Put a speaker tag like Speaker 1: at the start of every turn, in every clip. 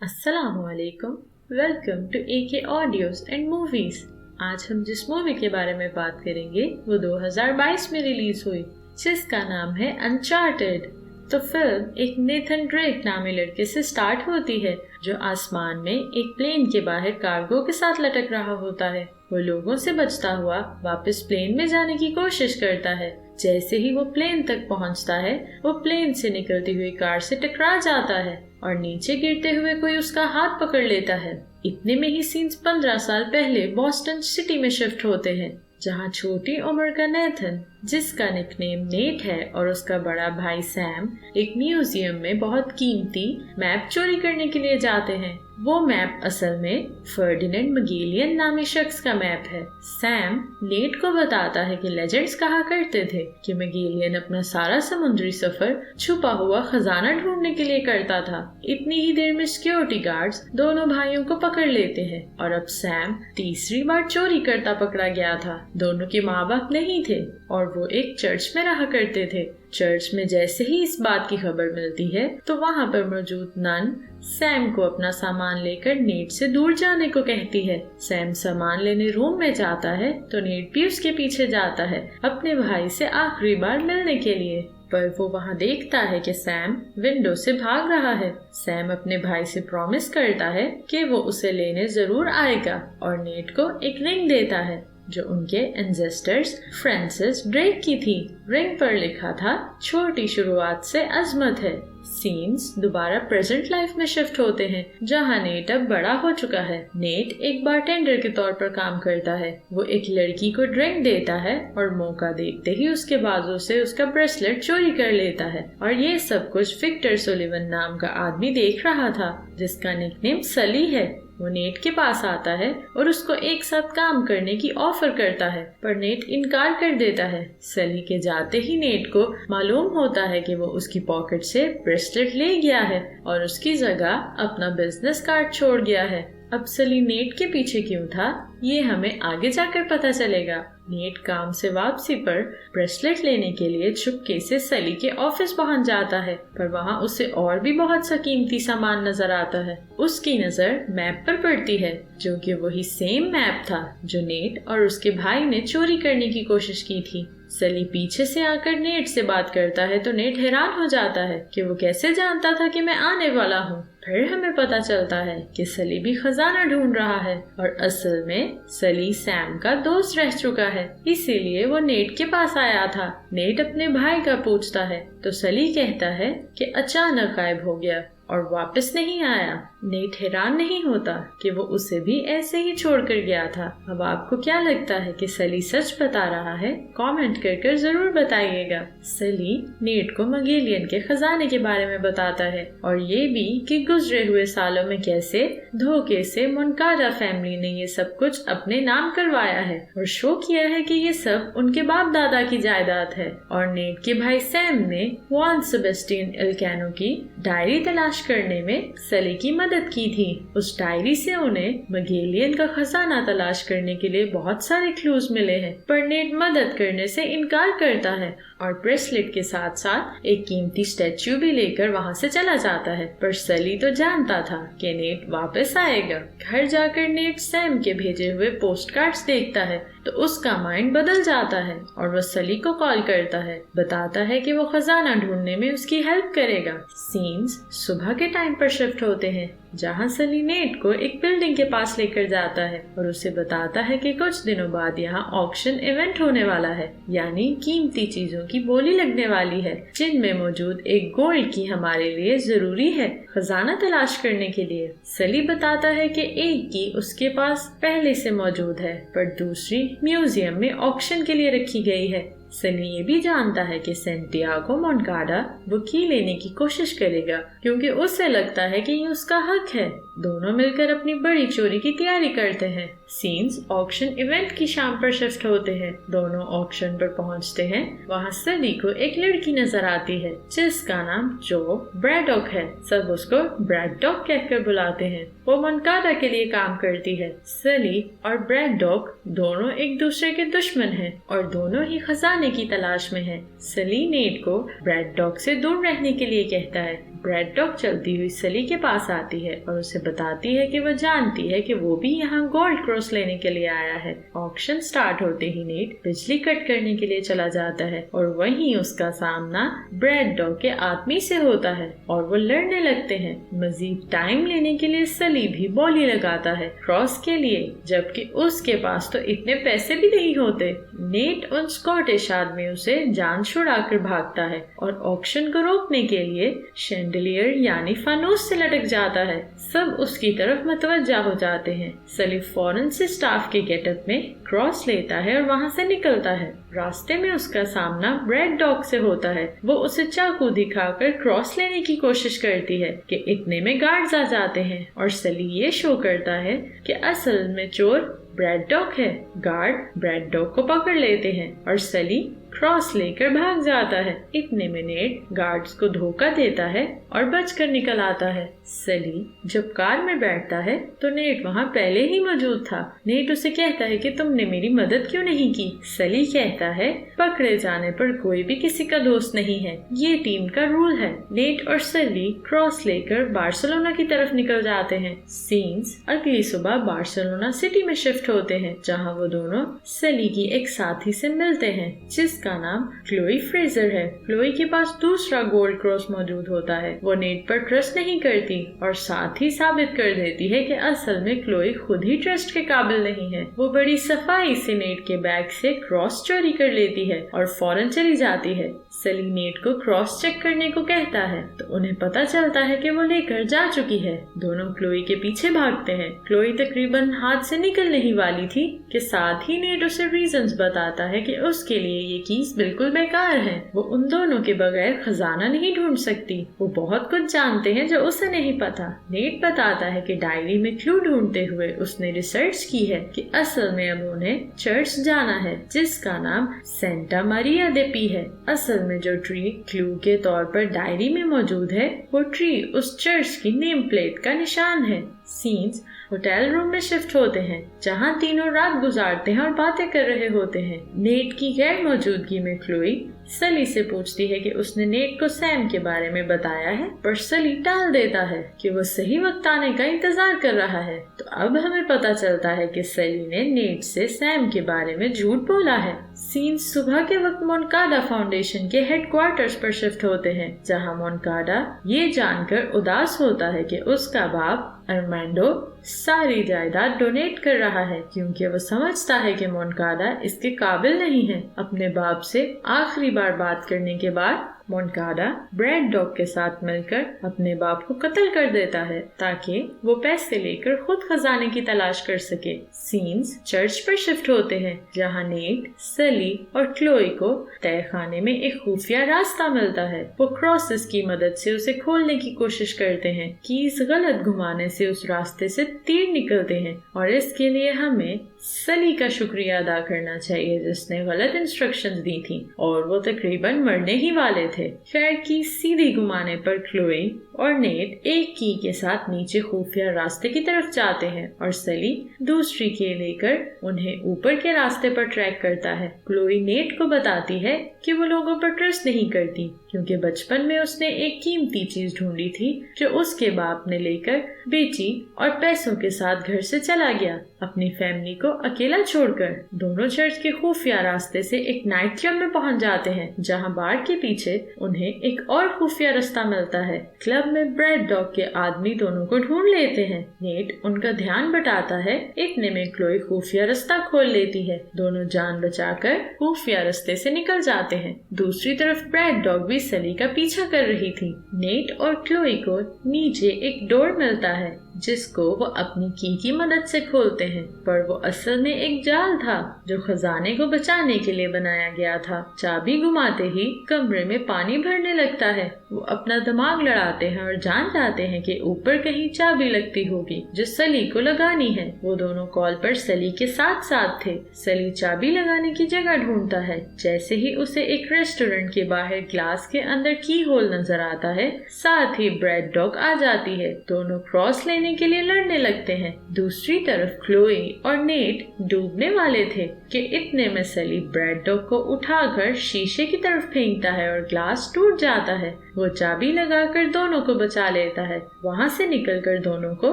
Speaker 1: अस्सलामुअलैकुम। Welcome to AK audios and movies. आज हम जिस मूवी के बारे में बात करेंगे वो 2022 में रिलीज हुई, जिसका नाम है अनचार्टेड। तो फिल्म एक नेथन ड्रेक नामी लड़के से स्टार्ट होती है जो आसमान में एक प्लेन के बाहर कार्गो के साथ लटक रहा होता है। वो लोगों से बचता हुआ वापस प्लेन में जाने की कोशिश करता है। जैसे ही वो प्लेन तक पहुंचता है, वो प्लेन से निकलती हुई कार से टकरा जाता है और नीचे गिरते हुए कोई उसका हाथ पकड़ लेता है। इतने में ही सीन्स 15 साल पहले बॉस्टन सिटी में शिफ्ट होते हैं, जहां छोटी उम्र का नेथन, जिसका निकनेम नेट है, और उसका बड़ा भाई सैम एक म्यूजियम में बहुत कीमती मैप चोरी करने के लिए जाते हैं। वो मैप असल में फर्डिनेंड मगेलियन नामी शख्स का मैप है। सैम नेट को बताता है कि लेजेंड्स कहा करते थे कि मगेलियन अपना सारा समुद्री सफर छुपा हुआ खजाना ढूंढने के लिए करता था। इतनी ही देर में सिक्योरिटी गार्ड्स दोनों भाइयों को पकड़ लेते हैं और अब सैम तीसरी बार चोरी करता पकड़ा गया था। दोनों के माँ बाप नहीं थे और वो एक चर्च में रहा करते थे। चर्च में जैसे ही इस बात की खबर मिलती है तो वहाँ पर मौजूद नन सैम को अपना सामान लेकर नेट से दूर जाने को कहती है। सैम सामान लेने रूम में जाता है तो नेट भी उसके पीछे जाता है अपने भाई से आखिरी बार मिलने के लिए। पर वो वहाँ देखता है कि सैम विंडो से भाग रहा है। सैम अपने भाई से प्रॉमिस करता है कि वो उसे लेने जरूर आएगा और नेट को एक रिंग देता है जो उनके एंसेस्टर्स फ्रांसिस ड्रेक की थी। रिंग पर लिखा था, छोटी शुरुआत से अजमत है। सीन्स दोबारा प्रेजेंट लाइफ में शिफ्ट होते हैं, जहां नेट अब बड़ा हो चुका है। नेट एक बारटेंडर के तौर पर काम करता है। वो एक लड़की को ड्रिंक देता है और मौका देखते ही उसके बाजू से उसका ब्रेसलेट चोरी कर लेता है। और ये सब कुछ विक्टर सुलिवन नाम का आदमी देख रहा था, जिसका निकनेम सली है। वो नेट के पास आता है और उसको एक साथ काम करने की ऑफर करता है, पर नेट इनकार कर देता है। सली के जाते ही नेट को मालूम होता है कि वो उसकी पॉकेट से ब्रेसलेट ले गया है और उसकी जगह अपना बिजनेस कार्ड छोड़ गया है। अब सली नेट के पीछे क्यों था, ये हमें आगे जाकर पता चलेगा। नेट काम से वापसी पर ब्रेसलेट लेने के लिए चुपके से सली के ऑफिस पहुंच जाता है, पर वहां उसे और भी बहुत सा कीमती सामान नजर आता है। उसकी नजर मैप पर पड़ती है, जो कि वही सेम मैप था जो नेट और उसके भाई ने चोरी करने की कोशिश की थी। सली पीछे से आकर नेट से बात करता है तो नेट हैरान हो जाता है कि वो कैसे जानता था कि मैं आने वाला हूँ। फिर हमें पता चलता है कि सली भी खजाना ढूंढ रहा है और असल में सली सैम का दोस्त रह चुका है, इसीलिए वो नेट के पास आया था। नेट अपने भाई का पूछता है तो सली कहता है कि अचानक गायब हो गया और वापस नहीं आया। नेट हैरान नहीं होता कि वो उसे भी ऐसे ही छोड़कर गया था। अब आपको क्या लगता है कि सली सच बता रहा है? कमेंट कर जरूर बताइएगा। सली नेट को मगेलियन के खजाने के बारे में बताता है और ये भी कि गुजरे हुए सालों में कैसे धोखे से मोनकाडा फैमिली ने ये सब कुछ अपने नाम करवाया है और शो किया है कि ये सब उनके बाप दादा की जायदाद है। और नेट के भाई सैम ने जुआन सेबेस्टियन एल्कानो की डायरी तलाश करने में सली की मदद की थी। उस डायरी से उन्हें मगेलियन का खजाना तलाश करने के लिए बहुत सारे क्लूज मिले हैं, पर नेट मदद करने से इनकार करता है और ब्रेसलेट के साथ साथ एक कीमती स्टैच्यू भी लेकर वहाँ से चला जाता है। पर सली तो जानता था कि नेट वापस आएगा। घर जाकर नेट सैम के भेजे हुए पोस्ट कार्ड्स देखता है तो उसका माइंड बदल जाता है और वो सली को कॉल करता है, बताता है कि वो खजाना ढूंढने में उसकी हेल्प करेगा। सीन्स सुबह के टाइम पर शिफ्ट होते हैं, जहां सली नेट को एक बिल्डिंग के पास लेकर जाता है और उसे बताता है कि कुछ दिनों बाद यहाँ ऑक्शन इवेंट होने वाला है, यानी कीमती चीजों की बोली लगने वाली है, जिनमें मौजूद एक गोल्ड की हमारे लिए जरूरी है खजाना तलाश करने के लिए। सली बताता है कि एक की उसके पास पहले से मौजूद है, पर दूसरी म्यूजियम में ऑक्शन के लिए रखी गई है। सली ये भी जानता है कि सैंटियागो मोनकाडा वो की लेने की कोशिश करेगा क्योंकि उसे लगता है कि ये उसका हक है। दोनों मिलकर अपनी बड़ी चोरी की तैयारी करते हैं। सीन्स ऑक्शन इवेंट की शाम पर शिफ्ट होते हैं। दोनों ऑक्शन पर पहुंचते हैं। वहाँ सली को एक लड़की नजर आती है जिसका नाम जो ब्रैडॉक है। सब उसको ब्रैडॉक कहकर बुलाते हैं। वो मोनकाडा के लिए काम करती है। सली और ब्रैडॉक दोनों एक दूसरे के दुश्मन हैं और दोनों ही खजाने की तलाश में हैं। सली नेट को ब्रैडॉक से दूर रहने के लिए कहता है, ब्रेड डॉग चलती हुई सली के पास आती है और उसे बताती है कि वो जानती है कि वो भी यहाँ गोल्ड क्रॉस लेने के लिए आया है। ऑक्शन स्टार्ट होते ही नेट बिजली कट करने के लिए चला जाता है और वहीं उसका सामना ब्रेड डॉग के आदमी से होता है और वो लड़ने लगते हैं। मजीद टाइम लेने के लिए सली भी बोली लगाता है क्रॉस के लिए, जबकि उसके पास तो इतने पैसे भी नहीं होते। नेट उन स्कॉटिश आदमियों से जान छुड़ाकर भागता है और ऑक्शन को रोकने के लिए शैंडलियर यानी फानूस से लटक जाता है। सब उसकी तरफ मतवज्जा हो जाते हैं। सली फौरन से स्टाफ के गेटअप में क्रॉस लेता है और वहाँ से निकलता है। रास्ते में उसका सामना ब्रेड डॉग से होता है। वो उसे चाकू दिखाकर क्रॉस लेने की कोशिश करती है कि इतने में गार्ड्स आ जाते हैं और सली ये शो करता है कि असल में चोर ब्रेड डॉग है। गार्ड ब्रेड डॉग को पकड़ लेते हैं और सली क्रॉस लेकर भाग जाता है। इतने में नेट गार्ड्स को धोखा देता है और बचकर निकल आता है। सली जब कार में बैठता है तो नेट वहाँ पहले ही मौजूद था। नेट उसे कहता है कि तुमने मेरी मदद क्यों नहीं की। सली कहता है पकड़े जाने पर कोई भी किसी का दोस्त नहीं है, ये टीम का रूल है। नेट और सली क्रॉस लेकर बार्सिलोना की तरफ निकल जाते हैं। सीन्स अगली सुबह बार्सिलोना सिटी में शिफ्ट होते हैं, जहाँ वो दोनों सली की एक साथी से मिलते हैं जिसका नाम क्लोई फ्रेजर है। क्लोई के पास दूसरा गोल्ड क्रॉस मौजूद होता है। वो नेट पर ट्रस्ट नहीं करती और साथ ही साबित कर देती है कि असल में क्लोई खुद ही ट्रस्ट के काबिल नहीं है। वो बड़ी सफाई से नेट के बैग से क्रॉस चोरी कर लेती है और फौरन चली जाती है। सली नेट को क्रॉस चेक करने को कहता है तो उन्हें पता चलता है कि वो लेकर जा चुकी है। दोनों क्लोई के पीछे भागते हैं। क्लोई तकरीबन हाथ से निकलने ही वाली थी कि साथ ही नेट उसे रीजंस बताता है कि उसके लिए ये कीज बिल्कुल बेकार है। वो उन दोनों के बगैर खजाना नहीं ढूंढ सकती। वो बहुत कुछ जानते हैं जो उसे नहीं पता। नेट बताता है कि डायरी में क्लू ढूंढते हुए उसने रिसर्च की है कि असल में अब उन्हें चर्च जाना है जिसका नाम सेंटा मरिया दे पी है। असल में जो ट्री क्लू के तौर पर डायरी में मौजूद है वो ट्री उस चर्च की नेम प्लेट का निशान है। सीन्स होटल रूम में शिफ्ट होते हैं जहां तीनों रात गुजारते हैं और बातें कर रहे होते हैं। नेट की गैर मौजूदगी में क्लोई सली से पूछती है कि उसने नेट को सैम के बारे में बताया है, पर सली टाल देता है कि वो सही वक्त आने का इंतजार कर रहा है। तो अब हमें पता चलता है कि सली ने नेट से सैम के बारे में झूठ बोला है। सीन सुबह के वक्त मोनकाडा फाउंडेशन के हेडक्वार्टर्स पर शिफ्ट होते हैं, जहां मोनकाडा ये जानकर उदास होता है कि उसका बाप अर्मांडो सारी जायदाद डोनेट कर रहा है क्योंकि वो समझता है कि मोनकाडा इसके काबिल नहीं है। अपने बाप से आखिरी बार बात करने के बाद मोनकाडा ब्रेड डॉग के साथ मिलकर अपने बाप को कत्ल कर देता है ताकि वो पैसे लेकर खुद खजाने की तलाश कर सके। सीन्स चर्च पर शिफ्ट होते हैं जहां नेट, सली और क्लोई को तहखाने में एक खुफिया रास्ता मिलता है। वो क्रॉसेस की मदद से उसे खोलने की कोशिश करते हैं। कीज गलत घुमाने से उस रास्ते से तीर निकलते हैं और इसके लिए हमें सली का शुक्रिया अदा करना चाहिए जिसने गलत इंस्ट्रक्शंस दी थी और वो तकरीबन मरने ही वाले थे। खैर की सीधी घुमाने पर क्लोई और नेट एक की के साथ नीचे खुफिया रास्ते की तरफ जाते हैं और सली दूसरी की लेकर उन्हें ऊपर के रास्ते पर ट्रैक करता है। क्लोई नेट को बताती है कि वो लोगों पर ट्रस्ट नहीं करती क्योंकि बचपन में उसने एक कीमती चीज ढूंढी थी जो उसके बाप ने लेकर बेची और पैसों के साथ घर से चला गया अपनी फैमिली को अकेला छोड़कर। दोनों चर्च के खुफिया रास्ते से एक नाइट क्लब में पहुंच जाते हैं जहां बार के पीछे उन्हें एक और खुफिया रास्ता मिलता है। क्लब में ब्रेड डॉग के आदमी दोनों को ढूंढ लेते हैं। नेट उनका ध्यान बटाता है। इतने में क्लोई खुफिया रास्ता खोल लेती है। दोनों जान बचाकर खुफिया रास्ते से निकल जाते हैं। दूसरी तरफ ब्रेड डॉग भी सली का पीछा कर रही थी। नेट और क्लोई को नीचे एक डोर मिलता है जिसको वो अपनी की मदद से खोलते हैं, पर वो असल में एक जाल था जो खजाने को बचाने के लिए बनाया गया था। चाबी घुमाते ही कमरे में पानी भरने लगता है। वो अपना दिमाग लड़ाते हैं और जान जाते हैं कि ऊपर कहीं चाबी लगती होगी जो सली को लगानी है। वो दोनों कॉल पर सली के साथ साथ थे। सली चाबी लगाने की जगह ढूंढता है। जैसे ही उसे एक रेस्टोरेंट के बाहर ग्लास के अंदर की होल नजर आता है, साथ ही ब्रेड डॉग आ जाती है। दोनों क्रॉस लेने के लिए लड़ने लगते हैं। दूसरी तरफ क्लोई और नेट डूबने वाले थे कि इतने में सली ब्रेड डॉग को उठाकर शीशे की तरफ फेंकता है और ग्लास टूट जाता है। वो चाबी लगाकर दोनों को बचा लेता है। वहाँ से निकलकर दोनों को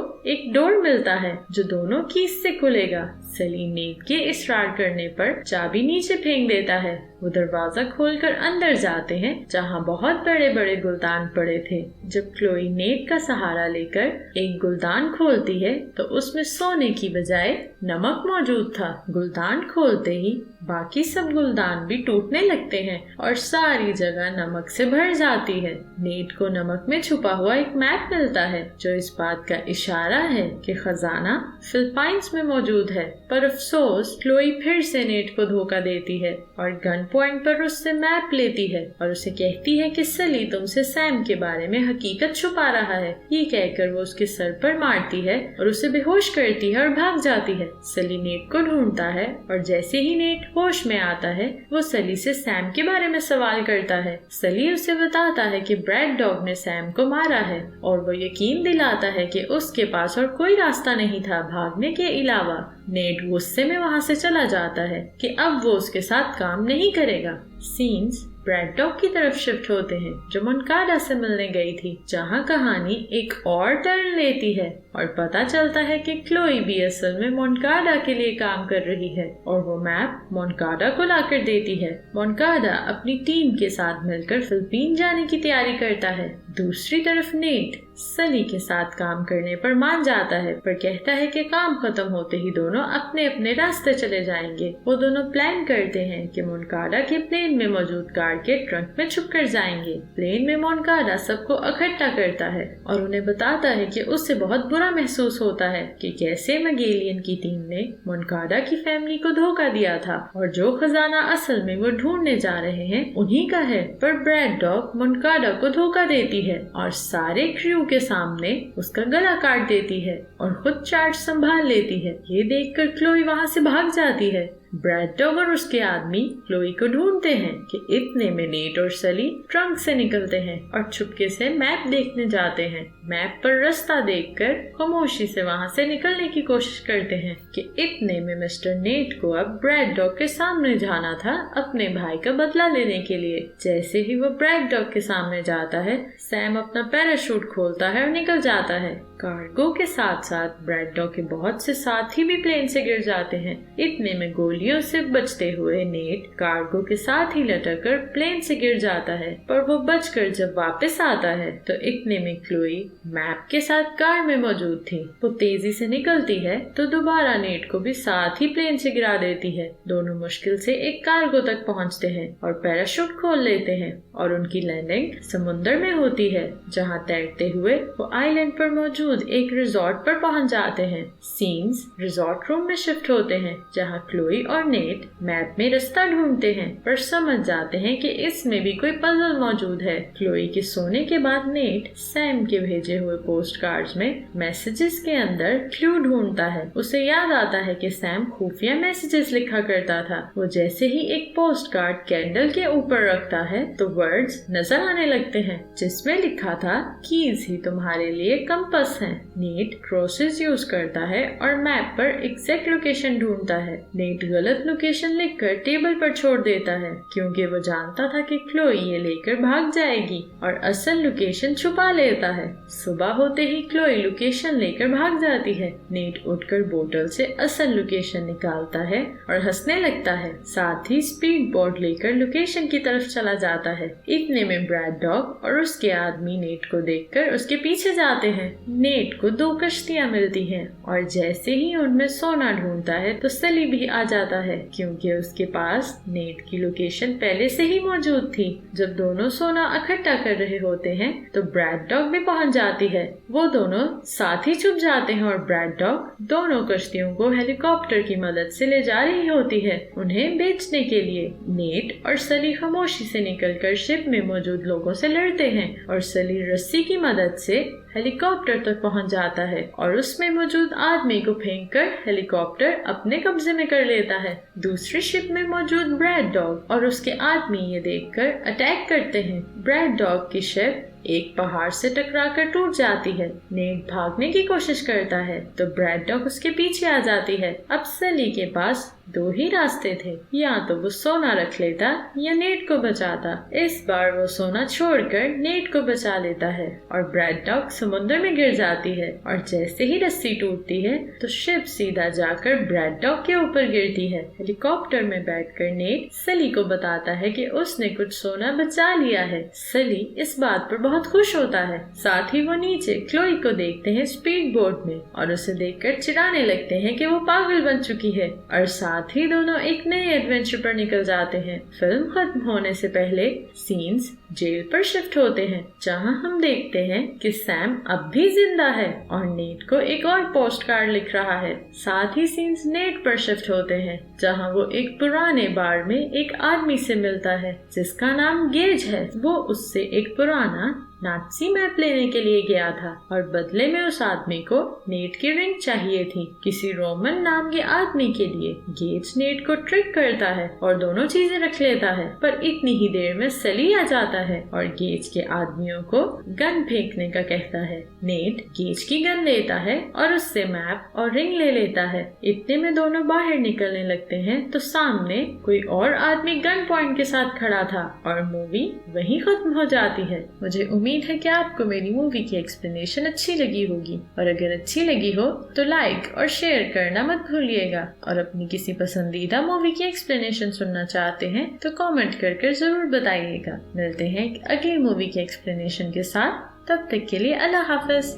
Speaker 1: एक डोर मिलता है जो दोनों कीज से खुलेगा। सली नेट के इसरार करने पर चाबी नीचे फेंक देता है। वो दरवाजा खोलकर अंदर जाते हैं जहाँ बहुत बड़े बड़े गुलदान पड़े थे। जब क्लोई नेट का सहारा लेकर एक गुलदान खोलती है तो उसमें सोने की बजाय नमक मौजूद था। गुलदान खोलते ही बाकी सब गुलदान भी टूटने लगते हैं और सारी जगह नमक से भर जाती है। नेट को नमक में छुपा हुआ एक मैप मिलता है जो इस बात का इशारा है कि खजाना फिलिपाइंस में मौजूद है। पर अफसोस क्लोई फिर से नेट को धोखा देती है और गन पॉइंट पर उससे मैप लेती है और उसे कहती है कि सली तुमसे सैम के बारे में हकीकत छुपा रहा है। ये कहकर वो उसके सर पर मारती है और उसे बेहोश करती है और भाग जाती है। सली नेट को ढूंढता है और जैसे ही नेट होश में आता है वो सली से सैम के बारे में सवाल करता है। सली उसे बताता है कि ब्रैड डॉग ने सैम को मारा है और वो यकीन दिलाता है कि उसके पास और कोई रास्ता नहीं था भागने के अलावा। नेट गुस्से में वहाँ से चला जाता है कि अब वो उसके साथ काम नहीं करेगा। सीन्स ब्रैड डॉग की तरफ शिफ्ट होते हैं जो मोनकाडा से मिलने गई थी, जहाँ कहानी एक और टर्न लेती है और पता चलता है कि क्लोई भी असल में मोनकाडा के लिए काम कर रही है और वो मैप मोनकाडा को लाकर देती है। मोनकाडा अपनी टीम के साथ मिलकर फिलिपीन जाने की तैयारी करता है। दूसरी तरफ नेट सली के साथ काम करने पर मान जाता है पर कहता है कि काम खत्म होते ही दोनों अपने अपने रास्ते चले जाएंगे। वो दोनों प्लान करते हैं कि मोनकाडा के प्लेन में मौजूद कार के ट्रंक में छुप कर जाएंगे। प्लेन में मोनकाडा सबको इकट्ठा करता है और उन्हें बताता है कि उससे बहुत बुरा महसूस होता है कि कैसे मैगेलियन की टीम ने मोनकाडा की फैमिली को धोखा दिया था और जो खजाना असल में वो ढूंढने जा रहे हैं उन्हीं का है। पर ब्रैड डॉग मोनकाडा को धोखा देती है और सारे क्रू के सामने उसका गला काट देती है और खुद चार्ज संभाल लेती है। ये देखकर क्लोई वहाँ से भाग जाती है। ब्रैड डॉग और उसके आदमी क्लोई को ढूंढते हैं कि इतने में नेट और सली ट्रंक से निकलते हैं और चुपके से मैप देखने जाते हैं। मैप पर रास्ता देखकर खामोशी से वहाँ से निकलने की कोशिश करते हैं कि इतने में मिस्टर नेट को अब ब्रैड डॉग के सामने जाना था अपने भाई का बदला लेने के लिए। जैसे ही वो ब्रैड डॉग के सामने जाता है सैम अपना पैराशूट खोलता है और निकल जाता है। कार्गो के साथ साथ ब्रैड डॉग के बहुत से साथी भी प्लेन से गिर जाते हैं। इतने में गोलियों से बचते हुए नेट कार्गो के साथ ही लटककर प्लेन से गिर जाता है पर वो बचकर जब वापस आता है तो इतने में क्लोई मैप के साथ कार में मौजूद थी। वो तेजी से निकलती है तो दोबारा नेट को भी साथ ही प्लेन से गिरा देती है। दोनों मुश्किल से एक कार्गो तक पहुंचते हैं और पैराशूट खोल लेते हैं और उनकी लैंडिंग समुद्र में होती है, जहां तैरते हुए वो आइलैंड पर मौजूद एक रिजॉर्ट पर पहुंच जाते हैं। सीन्स रिजॉर्ट रूम में शिफ्ट होते हैं जहां क्लोई और नेट मैप में रास्ता ढूंढते हैं पर समझ जाते हैं कि इसमें भी कोई पजल मौजूद है। क्लोई के सोने के बाद नेट सैम के भेजे हुए पोस्ट कार्ड्स में मैसेजेस के अंदर क्लू ढूंढता है। उसे याद आता है कि सैम खुफिया मैसेजेस लिखा करता था। वो जैसे ही एक पोस्ट कार्ड कैंडल के ऊपर रखता है तो वर्ड्स नजर आने लगते हैं जिसमें लिखा था कीज ही तुम्हारे लिए कंपास है। नेट क्रॉसेस यूज करता है और मैप पर एग्जैक्ट लोकेशन ढूंढता है। नेट गलत लोकेशन लिखकर टेबल पर छोड़ देता है क्योंकि वो जानता था कि क्लोई ये लेकर भाग जाएगी और असल लोकेशन छुपा लेता है। सुबह होते ही क्लोई लोकेशन लेकर भाग जाती है। नेट उठकर बोतल से असल लोकेशन निकालता है और हंसने लगता है। साथ ही स्पीड बोर्ड लेकर लोकेशन की तरफ चला जाता है। इतने में ब्रैड डॉग और उसके आदमी नेट को देखकर उसके पीछे जाते हैं। नेट को 2 कश्तियां मिलती हैं और जैसे ही उनमें सोना ढूंढता है तो सली भी आ जाता है क्योंकि उसके पास नेट की लोकेशन पहले से ही मौजूद थी। जब दोनों सोना इकट्ठा कर रहे होते हैं तो ब्रैड डॉग भी पहुंच जाती है। वो दोनों साथ ही छुप जाते हैं और ब्रैड डॉग दोनों कश्तियों को हेलीकॉप्टर की मदद से ले जा रही होती है उन्हें बेचने के लिए। नेट और सली खामोशी से निकलकर शिप में मौजूद लोगों से लड़ते हैं और सली रस्सी की मदद से हेलीकॉप्टर तक पहुंच जाता है और उसमें मौजूद आदमी को फेंककर हेलीकॉप्टर अपने कब्जे में कर लेता है। दूसरी शिप में मौजूद ब्रैड डॉग और उसके आदमी ये देखकर अटैक करते हैं। ब्रैड डॉग की शिप एक पहाड़ से टकराकर टूट जाती है। नेट भागने की कोशिश करता है तो ब्रैड डॉग उसके पीछे आ जाती है। अब सली के पास दो ही रास्ते थे, या तो वो सोना रख लेता या नेट को बचाता। इस बार वो सोना छोड़कर नेट को बचा लेता है और ब्रैड डॉग समुद्र में गिर जाती है और जैसे ही रस्सी टूटती है तो शिप सीधा जाकर ब्रैड डॉग के ऊपर गिरती है। हेलीकॉप्टर में बैठकर नेट सली को बताता है कि उसने कुछ सोना बचा लिया है। सली इस बात पर बहुत खुश होता है। साथ ही वो नीचे क्लोई को देखते हैं स्पीड बोट में और उसे देखकर चिढ़ाने लगते हैं कि वो पागल बन चुकी है और साथ ही दोनों एक नए एडवेंचर पर निकल जाते हैं। फिल्म खत्म होने से पहले सीन्स जेल पर शिफ्ट होते हैं, जहां हम देखते हैं कि सैम अब भी जिंदा है और नेट को एक और पोस्ट कार्ड लिख रहा है। साथ ही सीन्स नेट पर शिफ्ट होते हैं, जहां वो एक पुराने बार में एक आदमी से मिलता है जिसका नाम गेज है। वो उससे एक पुराना नाज़ी मैप लेने के लिए गया था और बदले में उस आदमी को नेट की रिंग चाहिए थी किसी रोमन नाम के आदमी के लिए। गेज नेट को ट्रिक करता है और दोनों चीजें रख लेता है, पर इतनी ही देर में सली आ जाता है और गेज के आदमियों को गन फेंकने का कहता है। नेट गेज की गन लेता है और उससे मैप और रिंग ले लेता है। इतने में दोनों बाहर निकलने लगते हैं तो सामने कोई और आदमी गन पॉइंट के साथ खड़ा था और मूवी वहीं खत्म हो जाती है। मुझे उम्मीद है कि आपको मेरी मूवी की एक्सप्लेनेशन अच्छी लगी होगी और अगर अच्छी लगी हो तो लाइक और शेयर करना मत भूलिएगा और अपनी किसी पसंदीदा मूवी की एक्सप्लेनेशन सुनना चाहते हैं तो कमेंट करके जरूर बताइएगा। मिलते हैं अगली मूवी की एक्सप्लेनेशन के साथ, तब तक के लिए अल्लाह हाफिज।